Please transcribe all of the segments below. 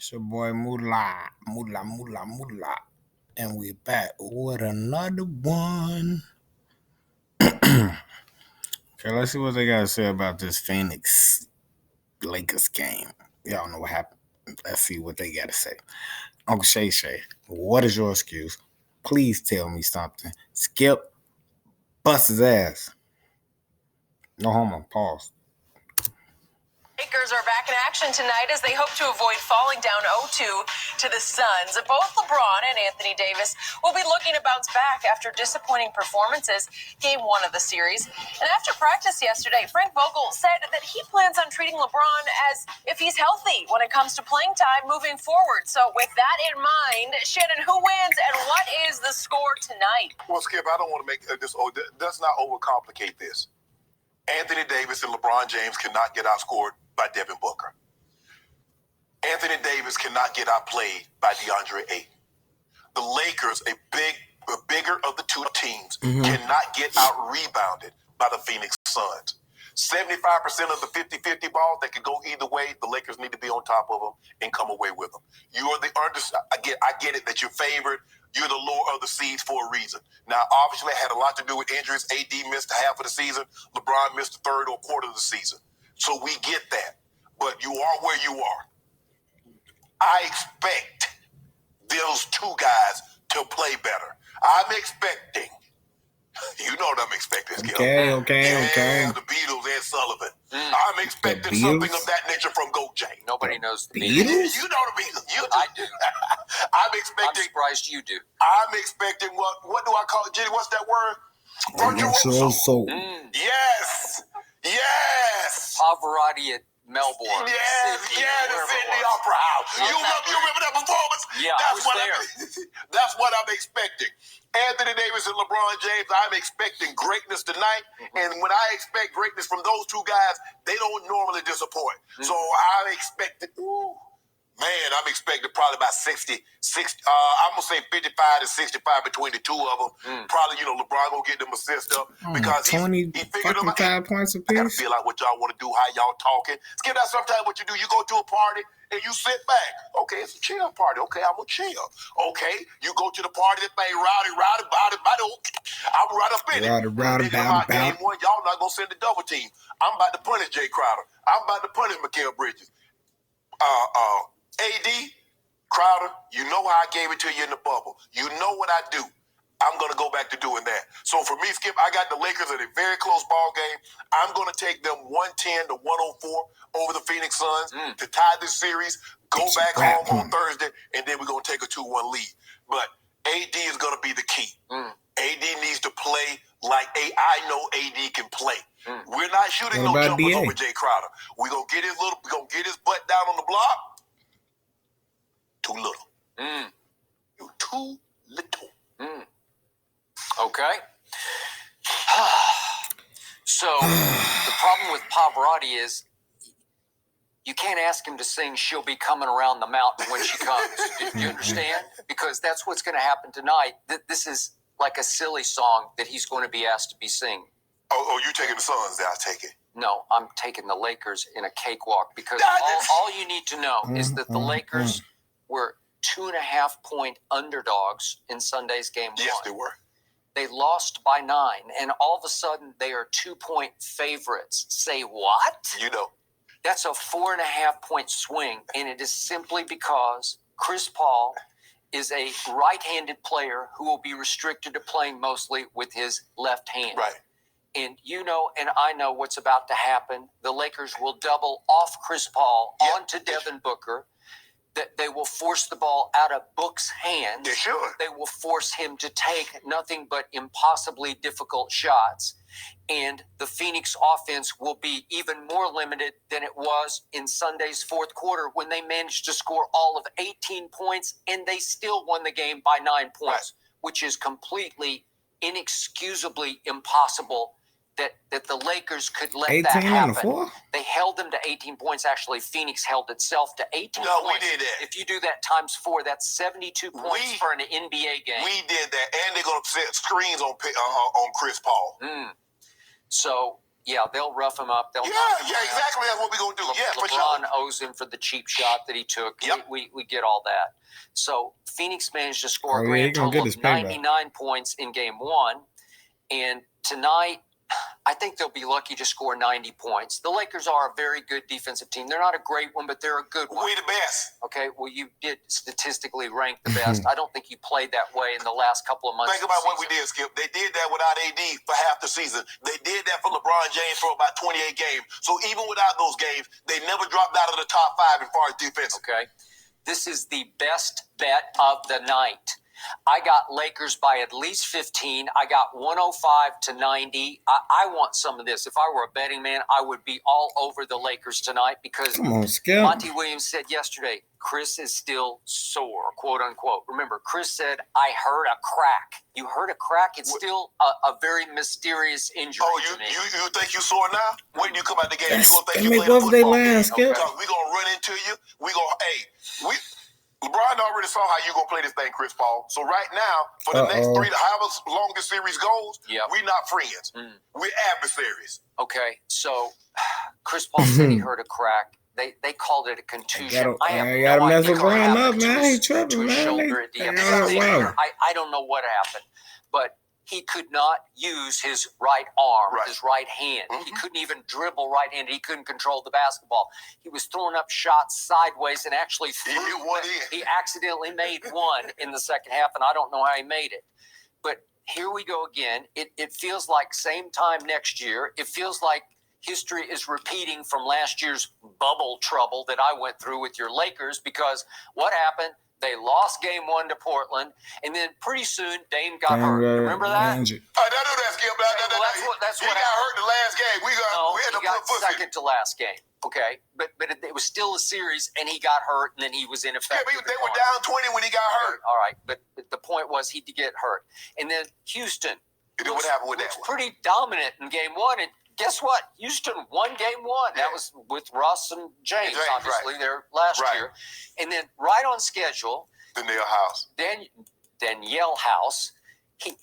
It's your boy Moolah, and we back with another one. Okay, let's see what they got to say about this Phoenix Lakers game. Y'all know what happened. Let's see what they got to say. Uncle Shay Shay, what is your excuse? Please tell me something. Skip, bust his ass. No homo, pause. Lakers are back in action tonight as they hope to avoid falling down 0-2 to the Suns. Both LeBron and Anthony Davis will be looking to bounce back after disappointing performances game one of the series. And after practice yesterday, Frank Vogel said that he plans on treating LeBron as if he's healthy when it comes to playing time moving forward. So with that in mind, Shannon, who wins and what is the score tonight? Well, Skip, I don't want to make this, let's not overcomplicate this. Anthony Davis and LeBron James cannot get outscored by Devin Booker. Anthony Davis cannot get outplayed by DeAndre Ayton. The Lakers, a bigger of the two teams, cannot get out-rebounded by the Phoenix Suns. 75% of the 50-50 balls that could go either way, the Lakers need to be on top of them and come away with them. You are the underside. I get it that you're favored. You're the lower of the seeds for a reason. Now, obviously, it had a lot to do with injuries. AD missed half of the season. LeBron missed a third or quarter of the season. So we get that. But you are where you are. I expect those two guys to play better. I'm expecting. You know what I'm expecting, Skip. Okay. The Beatles and Sullivan. I'm expecting something of that nature from Go-Jay. Nobody knows the Beatles? You know the Beatles. You do. I do. I'm expecting. I'm surprised you do. I'm expecting what do I call it, Jenny? What's that word? Virtuoso. Yes. Pavarotti at Melbourne. Yes, Sydney, the wherever it Sydney was. Opera House. You remember that performance? Yeah, I was there. That's what I'm expecting. Anthony Davis and LeBron James, I'm expecting greatness tonight. And when I expect greatness from those two guys, they don't normally disappoint. So I expected, I'm expecting probably about 60, I'm going to say 55 to 65 between the two of them. Probably, LeBron going to get them assists up because he figured them out. 5 points I got to apiece. feel like what y'all want to do, how y'all talking. Skip, that's sometimes what you do. You go to a party and you sit back. Okay, it's a chill party. Okay, I'm going to chill. Okay, you go to the party, that thing rowdy, body. I'm right up in it. Rowdy, about game one, y'all not going to send the double team. I'm about to punish Jay Crowder. I'm about to punish Mikal Bridges. AD, Crowder, you know how I gave it to you in the bubble. You know what I do. I'm going to go back to doing that. So for me, Skip, I got the Lakers at a very close ball game. I'm going to take them 110 to 104 over the Phoenix Suns to tie this series, go back home on Thursday, and then we're going to take a 2-1 lead. But AD is going to be the key. AD needs to play like I know AD can play. We're not shooting no jumpers over Jay Crowder. We're going to get his butt down on the block. Too little. You're too little. Okay. So the problem with Pavarotti is you can't ask him to sing "She'll Be Coming Around the Mountain" when she comes. Do you understand? Because that's what's going to happen tonight. This is like a silly song that he's going to be asked to be singing. Oh, you taking the Suns there, I take it. No, I'm taking the Lakers in a cakewalk because all you need to know is that the Lakers were 2.5-point underdogs in Sunday's game one. Yes, they were. They lost by 9, and all of a sudden they are 2-point favorites. Say what? You know. That's a 4.5-point swing, and it is simply because Chris Paul is a right-handed player who will be restricted to playing mostly with his left hand. Right. And you know, and I know what's about to happen. The Lakers will double off Chris Paul onto Devin Booker. That they will force the ball out of Book's hands. Yeah, sure. They will force him to take nothing but impossibly difficult shots. And the Phoenix offense will be even more limited than it was in Sunday's fourth quarter when they managed to score all of 18 points and they still won the game by 9 points, which is completely, inexcusably impossible that the Lakers could let that happen. 18 on the 4? They held them to 18 points. Actually, Phoenix held itself to 18 No, points. we did that. If you do that times 4, that's 72 points for an NBA game. We did that, and they're going to set screens on Chris Paul. So Yeah, they'll rough him up. They'll exactly. That's what we're going to do. For sure. LeBron owes him for the cheap shot that he took. Yep. We get all that. So Phoenix managed to score a he grand gonna total get his of payback. 99 points in game 1. And tonight, I think they'll be lucky to score 90 points. The Lakers are a very good defensive team. They're not a great one, but they're a good one. We're the best. Okay, well, you did statistically rank the best. I don't think you played that way in the last couple of months. Think about what we did, Skip. They did that without AD for half the season. They did that for LeBron James for about 28 games. So even without those games, they never dropped out of the top 5 as far as defense. Okay, this is the best bet of the night. I got Lakers by at least 15. I got 105 to 90. I want some of this. If I were a betting man, I would be all over the Lakers tonight because Come on, Skip. Monty Williams said yesterday, Chris is still sore, quote unquote. Remember, Chris said, I heard a crack. You heard a crack? It's still a very mysterious injury to me. You think you sore now? When you come out the game, you gonna think you make played a both they football game. last, Skip. Because we gonna run into you. LeBron already saw how you gonna play this thing, Chris Paul. So right now, for the next 3 to however long this series goes, we're not friends. We're adversaries. Okay, so Chris Paul said he heard a crack. They called it a contusion. I have no mess idea what LeBron up, happened man. to He his tripping, man. shoulder at the end. I don't know what happened, but he could not use his right arm, his right hand. He couldn't even dribble right-handed. He couldn't control the basketball. He was throwing up shots sideways and actually he accidentally made one in the second half, and I don't know how he made it. But here we go again. It feels like same time next year. It feels like history is repeating from last year's bubble trouble that I went through with your Lakers, because what happened? They lost game 1 to Portland, and then pretty soon Dame got hurt. Remember that? That's what he got hurt the last game. We had to put second to last game. Okay, but it was still a series, and he got hurt, and then he was ineffective. Yeah, they were down 20 when he got hurt. All right, but the point was he did get hurt, and then Houston. What happened with that? Pretty dominant in game 1, and guess what? Houston won game 1. That was with Russ and James, obviously, there last year. And then right on schedule, Danielle House,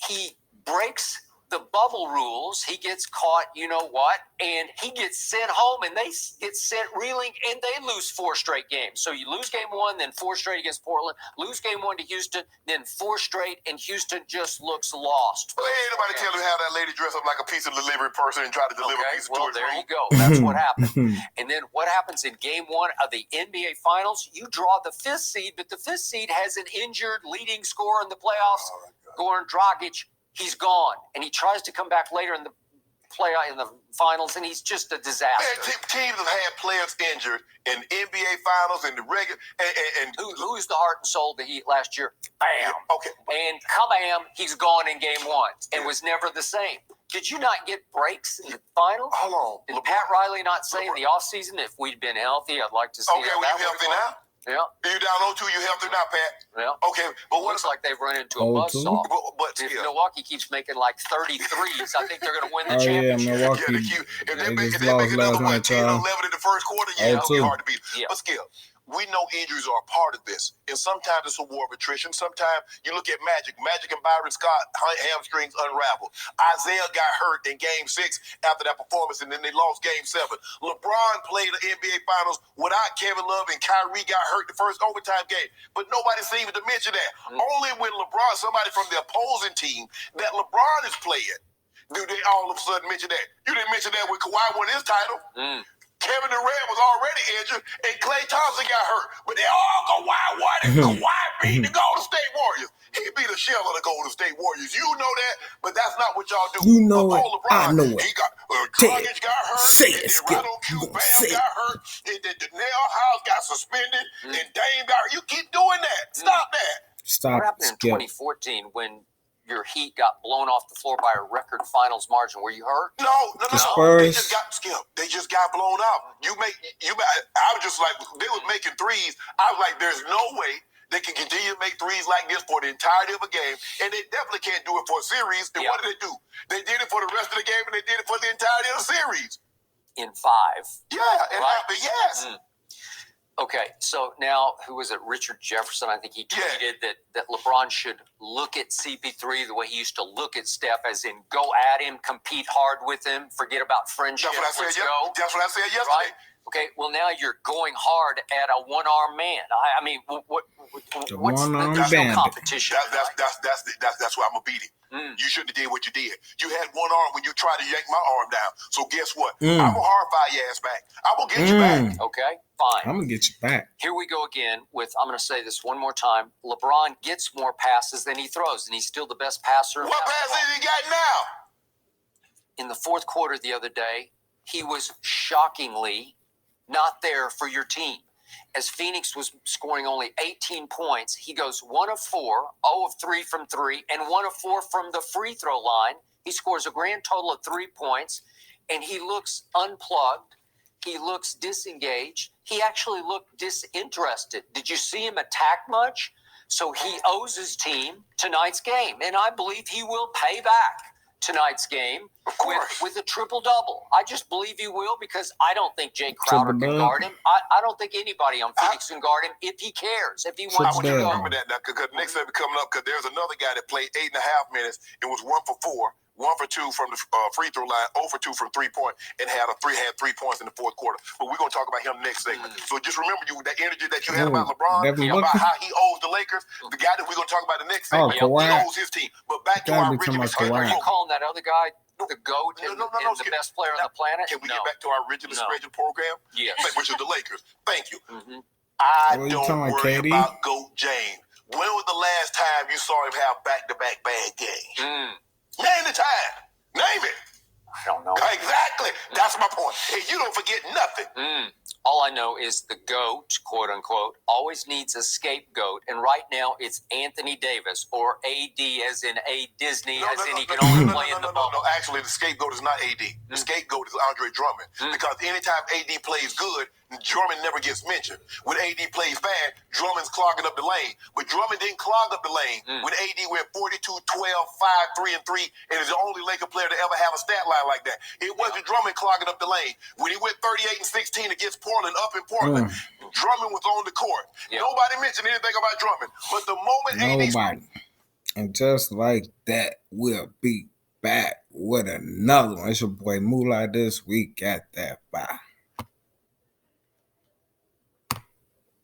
he breaks the bubble rules. He gets caught, you know what, and he gets sent home, and they get sent reeling, and they lose 4 straight games. So you lose game 1, then 4 straight against Portland, lose game 1 to Houston, then 4 straight, and Houston just looks lost. Well, ain't nobody tell you how that lady dressed up like a pizza delivery person and tried to deliver pizza to his there room. you go. That's what happened. And then what happens in game 1 of the NBA Finals? You draw the 5th seed, but the 5th seed has an injured leading scorer in the playoffs, Goran Dragic. He's gone, and he tries to come back later in the finals, and he's just a disaster. Man, teams have had players injured in NBA Finals and the regular. And who's the heart and soul of the Heat last year? Bam. Okay. And kabam, he's gone in game 1 and was never the same. Did you not get breaks in the finals? Hold on. Did Pat Riley not say in the offseason, if we'd been healthy, I'd like to see you healthy now? Yeah. You down 0-2, you healthy now, Pat? Yeah. Okay, but what looks like they've run into a buzzsaw. But if Milwaukee keeps making like 33s, I think they're going to win the championship. Yeah, Milwaukee. If they make another 10 or 11 in the first quarter, it'll be hard to beat. Yeah. But Skip, we know injuries are a part of this. And sometimes it's a war of attrition. Sometimes you look at Magic. Magic and Byron Scott, hamstrings unravel. Isaiah got hurt in game 6 after that performance, and then they lost game 7. LeBron played the NBA Finals without Kevin Love, and Kyrie got hurt the first overtime game. But nobody seems to mention that. Only when LeBron, somebody from the opposing team that LeBron is playing, do they all of a sudden mention that. You didn't mention that when Kawhi won his title. Kevin Durant was already injured, and Klay Thompson got hurt. But they all go, Kawhi won it. Kawhi beat the Golden State Warriors. He beat a shell of the Golden State Warriors. You know that, but that's not what y'all do. You know it. LeBron, I know it. He got Dragic got hurt. Say it, Skip. Bam got hurt. And then Danielle House got suspended. And Dame got hurt. You keep doing that. Stop that. Stop. What happened in 2014 when your Heat got blown off the floor by a record finals margin? Were you hurt? No. Spurs. They just got blown out. I was just like, they was making threes. I was like, there's no way they can continue to make threes like this for the entirety of a game, and they definitely can't do it for a series. And what did they do? They did it for the rest of the game, and they did it for the entirety of the series. In 5. Yeah, it happened. Yes. Okay, so now, who was it? Richard Jefferson, I think he tweeted that LeBron should look at CP3 the way he used to look at Steph, as in go at him, compete hard with him, forget about friendship. That's what I said. Go. That's what I said yesterday. Right? Okay, well, now you're going hard at a one-armed man. I mean, what's no competition? That's why I'm going to beat him. You shouldn't have did what you did. You had one arm when you tried to yank my arm down. So guess what? I'm going to hard fire your ass back. I'm going to get you back. Okay, fine. I'm going to get you back. Here we go again with, I'm going to say this one more time. LeBron gets more passes than he throws, and he's still the best passer. What passes he got now? In the fourth quarter the other day, he was shockingly not there for your team. As Phoenix was scoring only 18 points, he goes 1 of 4, 0 of 3 from 3, and 1 of 4 from the free throw line. He scores a grand total of 3 points, and he looks unplugged. He looks disengaged. He actually looked disinterested. Did you see him attack much? So he owes his team tonight's game, and I believe he will pay back tonight's game with a triple-double. I just believe he will, because I don't think Jay Crowder can guard him. I don't think anybody on Phoenix can guard him if he cares, if he wants to go. Remember that now, because next time coming up, because there's another guy that played 8.5 minutes. It was 1 for 4. 1 for 2 from the free throw line, 0 for 2 from 3-point, and had 3 points in the fourth quarter. But we're going to talk about him next segment. So just remember that energy that you had about LeBron, about how he owes the Lakers, the guy that we're going to talk about the next segment, he owes his team. But back to our original schedule. Are you calling that other guy the GOAT and the best player on the planet? Can we get back to our original schedule program? Yes. Which is the Lakers. Thank you. I don't worry about GOAT James. When was the last time you saw him have back-to-back bad games? Name the time. Name it. I don't know. Exactly. That's my point. And you don't forget nothing. All I know is the GOAT, quote unquote, always needs a scapegoat. And right now it's Anthony Davis, or AD as in A Disney, he can only play in the bubble. No, actually the scapegoat is not AD. The scapegoat is Andre Drummond. Because anytime AD plays good, Drummond never gets mentioned. When AD plays bad, Drummond's clogging up the lane. But Drummond didn't clog up the lane. When AD went 42, 12, 5, 3, and 3, and is the only Laker player to ever have a stat line like that. It wasn't Drummond clogging up the lane. When he went 38 and 16 against Portland, up in Portland, Drummond was on the court. Nobody mentioned anything about Drummond. But the moment Nobody. And just like that, we'll be back with another one. It's your boy Moolah this week at that. Bye.